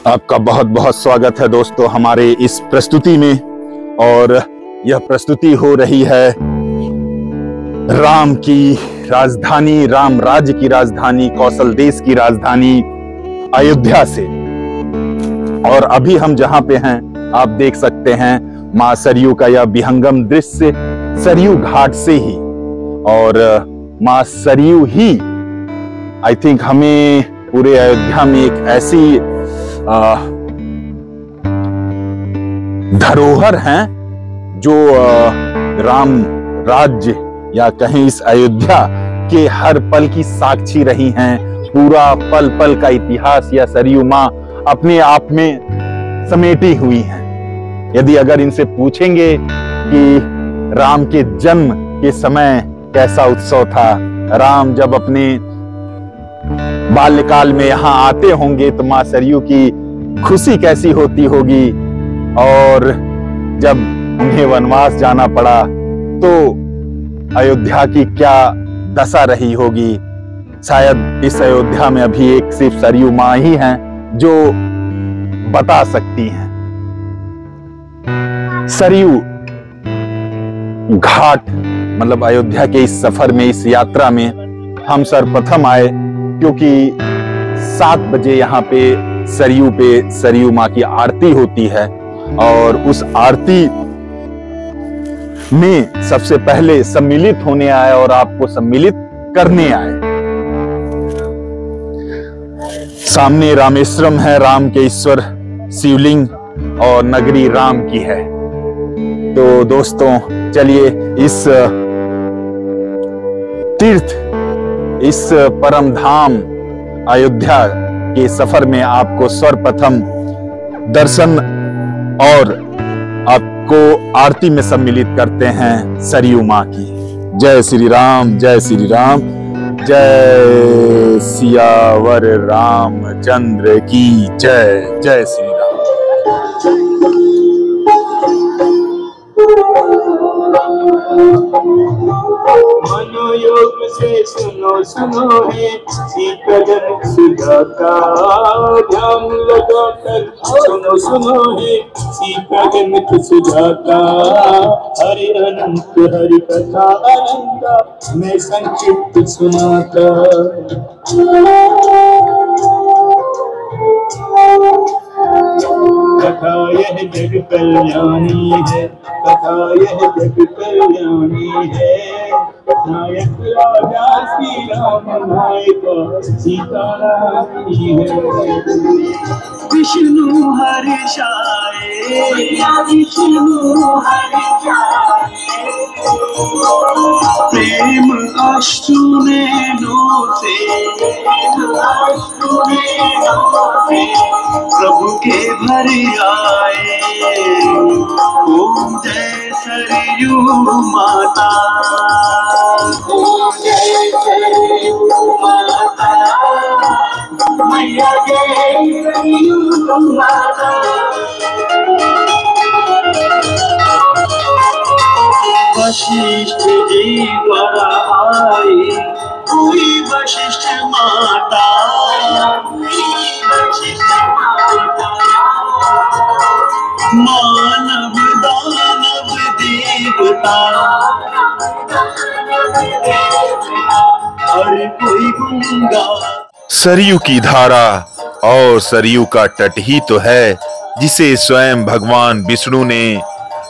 आपका बहुत बहुत स्वागत है दोस्तों हमारे इस प्रस्तुति में। और यह प्रस्तुति हो रही है राम की राजधानी, राम राज्य की राजधानी, कौशल देश की राजधानी अयोध्या से। और अभी हम जहां पे हैं आप देख सकते हैं मां सरयू का यह विहंगम दृश्य सरयू घाट से ही। और मां सरयू ही आई थिंक हमें पूरे अयोध्या में एक ऐसी धरोहर हैं जो राम राज्य या कहीं इस अयोध्या के हर पल की साक्षी रही हैं। पूरा पल पल का इतिहास या सरयू मां अपने आप में समेटी हुई हैं। यदि अगर इनसे पूछेंगे कि राम के जन्म के समय कैसा उत्सव था, राम जब अपने बाल्यकाल में यहाँ आते होंगे तो मां सरयू की खुशी कैसी होती होगी, और जब उन्हें वनवास जाना पड़ा तो अयोध्या की क्या दशा रही होगी। शायद इस अयोध्या में अभी एक सिर्फ सरयू मां ही हैं जो बता सकती हैं। सरयू घाट मतलब अयोध्या के इस सफर में, इस यात्रा में हम सर्वप्रथम आए क्योंकि 7 बजे यहाँ पे सरयू माँ की आरती होती है। और उस आरती में सबसे पहले सम्मिलित होने आए और आपको सम्मिलित करने आए। सामने रामेश्वरम है, राम के ईश्वर शिवलिंग, और नगरी राम की है। तो दोस्तों चलिए इस तीर्थ, इस परम धाम अयोध्या के सफर में आपको सर्वप्रथम दर्शन और आपको आरती में सम्मिलित करते हैं सरयू मां की। जय श्री राम, जय श्री राम, जय सियावर रामचंद्र की जय, जय श्री राम। मनोयोग से सुनो सुनो है सीतलन सुधा का, ध्यान लगाकर सुनो सुनो है सीतलन सुधा का। हरि अनंत हरि कथा अनंता मैं संक्षिप्त सुनाता। कथा यह जग कल्याणी है, कथा यह जग कल्याणी है। नायक राजा श्री राम, नायक सीता रानी है। विष्णु हर्षाए, विष्णु हर्षाए, प्रेम अश्रु नैनों से, प्रभु के भर आए। ओम जय सरयू माता, ओम जय सरयू माता, मैया जय सरयू माता। वशिष्ठ जी द्वारा आई कोई वशिष्ठ माता, वशिष्ठ माता। मानव दानव देवता, हर कोई गंगा। सरयू की धारा और सरयू का तट ही तो है जिसे स्वयं भगवान विष्णु ने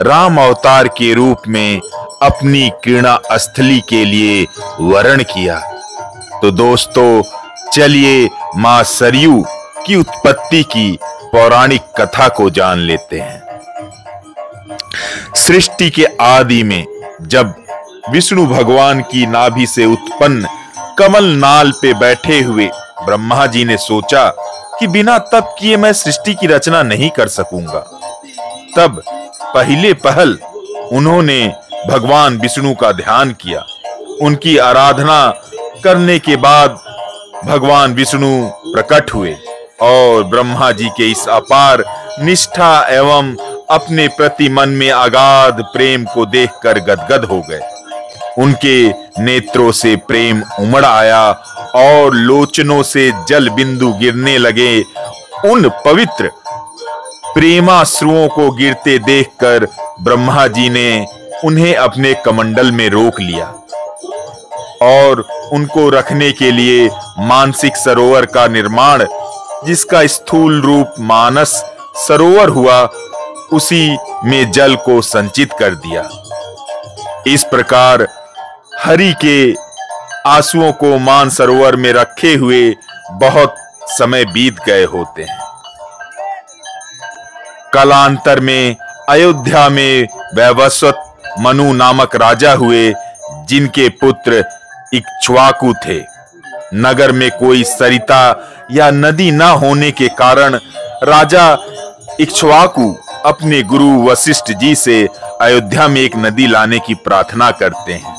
राम अवतार के रूप में अपनी क्रीड़ा स्थली के लिए वर्ण किया। तो दोस्तों चलिए मां सरयू की उत्पत्ति की पौराणिक कथा को जान लेते हैं। सृष्टि के आदि में जब विष्णु भगवान की नाभि से उत्पन्न कमल नाल पे बैठे हुए ब्रह्मा जी ने सोचा कि बिना तप किए मैं सृष्टि की रचना नहीं कर सकूंगा। तब पहले पहल उन्होंने भगवान विष्णु का ध्यान किया उनकी आराधना करने के बाद भगवान विष्णु प्रकट हुए और ब्रह्मा जी के इस अपार निष्ठा एवं अपने प्रति मन में अगाध प्रेम को देखकर गदगद हो गए। उनके नेत्रों से प्रेम उमड़ आया और लोचनों से जल बिंदु गिरने लगे। उन पवित्र प्रेमाश्रुओं को गिरते देखकर ब्रह्मा जी ने उन्हें अपने कमंडल में रोक लिया और उनको रखने के लिए मानसिक सरोवर का निर्माण, जिसका स्थूल रूप मानस सरोवर हुआ, उसी में जल को संचित कर दिया। इस प्रकार हरि के आंसुओं को मान सरोवर में रखे हुए बहुत समय बीत गए होते हैं। कालांतर में अयोध्या में वैवस्वत मनु नामक राजा हुए, जिनके पुत्र इक्ष्वाकु थे। नगर में कोई सरिता या नदी न होने के कारण राजा इक्ष्वाकु अपने गुरु वशिष्ठ जी से अयोध्या में एक नदी लाने की प्रार्थना करते हैं।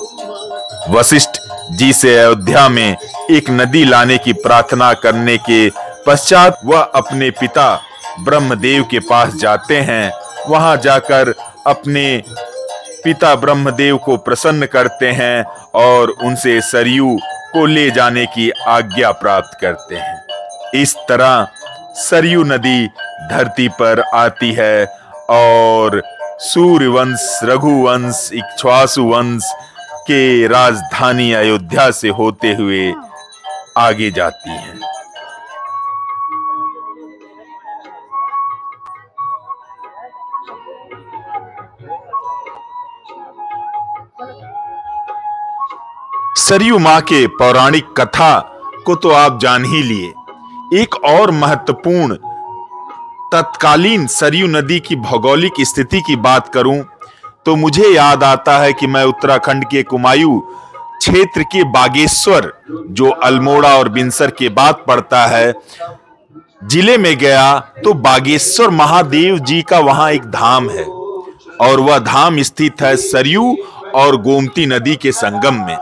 वशिष्ठ जी से अयोध्या में एक नदी लाने की प्रार्थना करने के पश्चात वह अपने पिता ब्रह्मदेव के पास जाते हैं। वहां जाकर अपने पिता ब्रह्मदेव को प्रसन्न करते हैं और उनसे सरयू को ले जाने की आज्ञा प्राप्त करते हैं। इस तरह सरयू नदी धरती पर आती है और सूर्यवंश, रघुवंश, इक्ष्वाकु वंश के राजधानी अयोध्या से होते हुए आगे जाती है। सरयू मां के पौराणिक कथा को तो आप जान ही लिए। एक और महत्वपूर्ण तत्कालीन सरयू नदी की भौगोलिक स्थिति की बात करूं तो मुझे याद आता है कि मैं उत्तराखंड के कुमायूं क्षेत्र के बागेश्वर, जो अल्मोड़ा और बिनसर के बाद पड़ता है, जिले में गया तो बागेश्वर महादेव जी का वहां एक धाम है और वह धाम स्थित है सरयू और गोमती नदी के संगम में।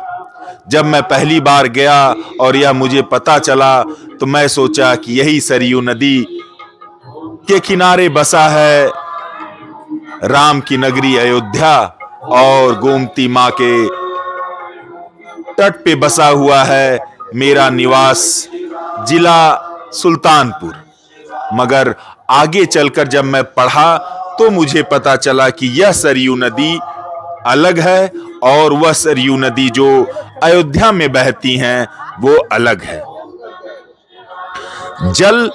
जब मैं पहली बार गया और यह मुझे पता चला तो मैं सोचा कि यही सरयू नदी के किनारे बसा है राम की नगरी अयोध्या और गोमती मां के तट पे बसा हुआ है मेरा निवास जिला सुल्तानपुर। मगर आगे चलकर जब मैं पढ़ा तो मुझे पता चला कि यह सरयू नदी अलग है और वह सरयू नदी जो अयोध्या में बहती हैं वो अलग है। जल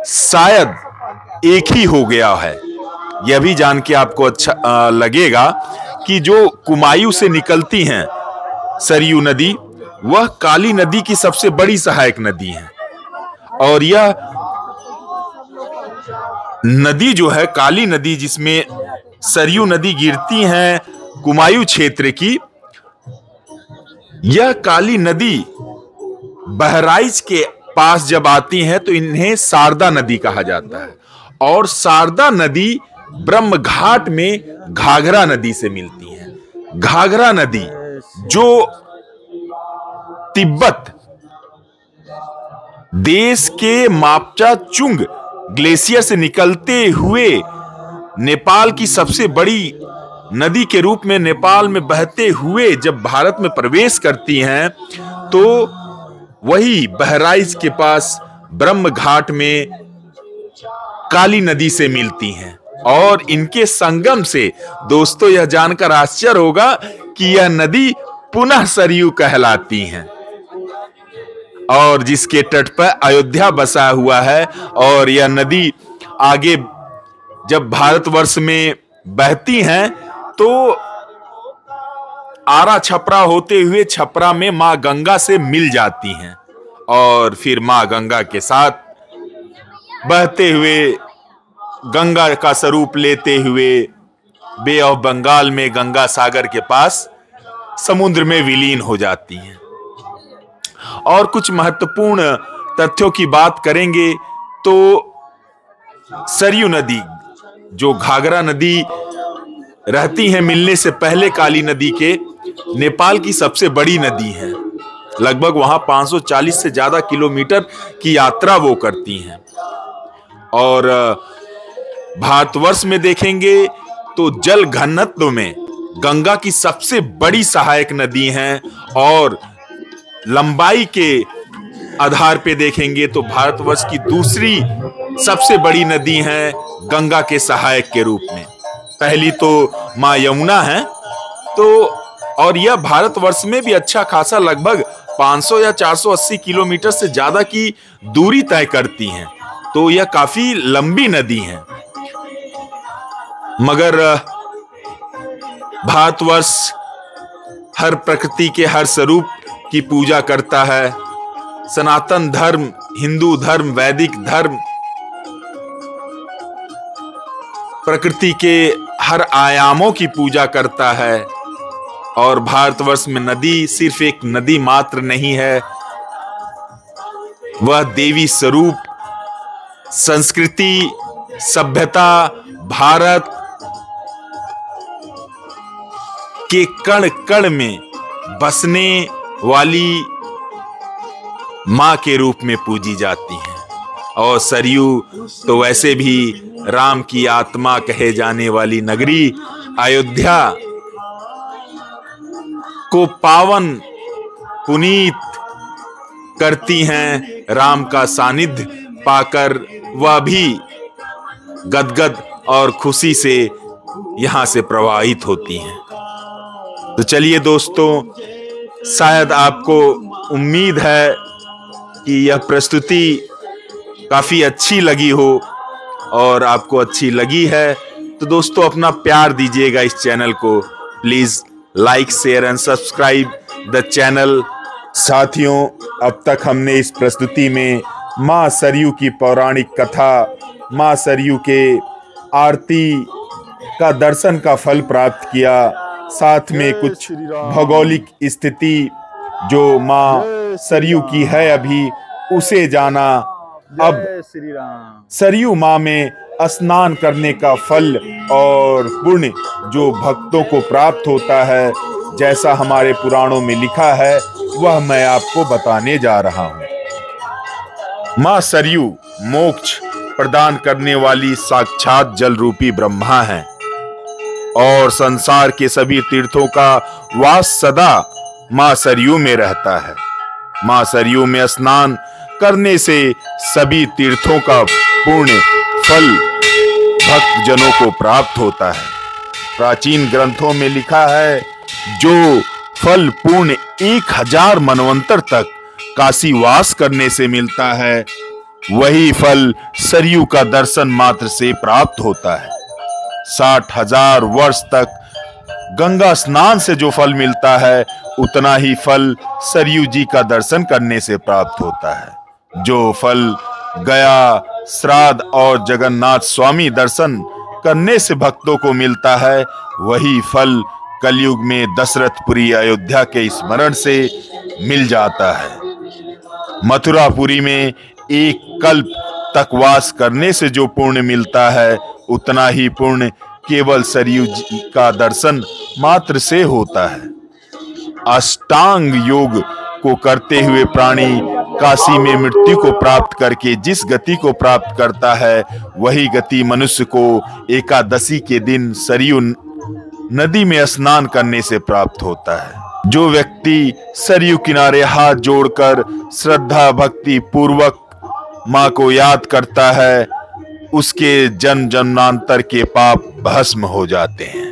शायद एक ही हो गया है। यह भी जान के आपको अच्छा लगेगा कि जो कुमायूं से निकलती हैं सरयू नदी, वह काली नदी की सबसे बड़ी सहायक नदी है और यह नदी जो है काली नदी, जिसमें सरयू नदी गिरती हैं कुमायूं क्षेत्र की, यह काली नदी बहराइच के पास जब आती हैं तो इन्हें शारदा नदी कहा जाता है और शारदा नदी ब्रह्म घाट में घाघरा नदी से मिलती है। घाघरा नदी जो तिब्बत देश के मापचा चुंग ग्लेशियर से निकलते हुए नेपाल की सबसे बड़ी नदी के रूप में नेपाल में बहते हुए जब भारत में प्रवेश करती हैं तो वही बहराइच के पास ब्रह्म घाट में काली नदी से मिलती हैं और इनके संगम से दोस्तों यह जानकर आश्चर्य होगा कि यह नदी पुनः सरयू कहलाती हैं और जिसके तट पर अयोध्या बसा हुआ है। और यह नदी आगे जब भारतवर्ष में बहती हैं तो आरा छपरा होते हुए छपरा में मां गंगा से मिल जाती हैं और फिर मां गंगा के साथ बहते हुए गंगा का स्वरूप लेते हुए बे ऑफ बंगाल में गंगा सागर के पास समुद्र में विलीन हो जाती हैं। और कुछ महत्वपूर्ण तथ्यों की बात करेंगे तो सरयू नदी जो घाघरा नदी रहती है मिलने से पहले काली नदी के, नेपाल की सबसे बड़ी नदी है। लगभग वहां 540 से ज्यादा किलोमीटर की यात्रा वो करती हैं। और भारतवर्ष में देखेंगे तो जल घनत्व में गंगा की सबसे बड़ी सहायक नदी है, और लंबाई के आधार पे देखेंगे तो भारतवर्ष की दूसरी सबसे बड़ी नदी है गंगा के सहायक के रूप में। पहली तो मां यमुना है, तो और यह भारतवर्ष में भी अच्छा खासा लगभग 500 या 480 किलोमीटर से ज्यादा की दूरी तय करती हैं, तो यह काफी लंबी नदी है। मगर भारतवर्ष हर प्रकृति के हर स्वरूप की पूजा करता है। सनातन धर्म, हिंदू धर्म, वैदिक धर्म प्रकृति के हर आयामों की पूजा करता है। और भारतवर्ष में नदी सिर्फ एक नदी मात्र नहीं है, वह देवी स्वरूप, संस्कृति, सभ्यता, भारत के कण कण में बसने वाली मां के रूप में पूजी जाती हैं। और सरयू तो वैसे भी राम की आत्मा कहे जाने वाली नगरी अयोध्या को पावन पुनीत करती हैं। राम का सानिध्य पाकर वह भी गदगद और खुशी से यहां से प्रवाहित होती हैं। तो चलिए दोस्तों, शायद आपको उम्मीद है कि यह प्रस्तुति काफी अच्छी लगी हो, और आपको अच्छी लगी है तो दोस्तों अपना प्यार दीजिएगा इस चैनल को। Please like, share and subscribe the channel. साथियों, अब तक हमने इस प्रस्तुति में मां सरयू की पौराणिक कथा, मां सरयू के आरती का दर्शन का फल प्राप्त किया, साथ में कुछ भौगोलिक स्थिति जो मां सरयू की है अभी उसे जाना। अब सरयू मां में स्नान करने का फल और पुण्य जो भक्तों को प्राप्त होता है, जैसा हमारे पुराणों में लिखा है, वह मैं आपको बताने जा रहा हूं। मां सरयू मोक्ष प्रदान करने वाली साक्षात जल रूपी ब्रह्मा है, और संसार के सभी तीर्थों का वास सदा मां सरयू में रहता है। मां सरयू में स्नान करने से सभी तीर्थों का पूर्ण फल भक्त जनों को प्राप्त होता है। प्राचीन ग्रंथों में लिखा है, जो फल पूर्ण 1000 मनवंतर तक काशीवास करने से मिलता है, वही फल सरयू का दर्शन मात्र से प्राप्त होता है। 60,000 वर्ष तक गंगा स्नान से जो फल मिलता है, उतना ही फल सरयू जी का दर्शन करने से प्राप्त होता है। जो फल गया, श्राद्ध और जगन्नाथ स्वामी दर्शन करने से भक्तों को मिलता है, वही फल कलयुग में दशरथपुरी अयोध्या के स्मरण से मिल जाता है। मथुरापुरी में एक कल्प तक वास करने से जो पुण्य मिलता है, उतना ही पुण्य केवल सरयू जी का दर्शन मात्र से होता है। अष्टांग योग को करते हुए प्राणी काशी में मृत्यु को प्राप्त करके जिस गति को प्राप्त करता है, वही गति मनुष्य को एकादशी के दिन सरयू नदी में स्नान करने से प्राप्त होता है। जो व्यक्ति सरयू किनारे हाथ जोड़कर श्रद्धा भक्ति पूर्वक मां को याद करता है, उसके जन्म जन्मांतर के पाप भस्म हो जाते हैं।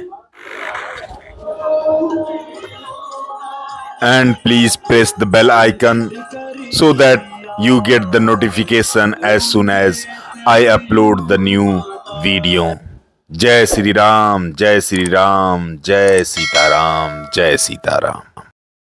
And please press the bell icon so that you get the notification as soon as I upload the new video. जय श्री राम, जय श्री राम, जय सीताराम, जय सीताराम।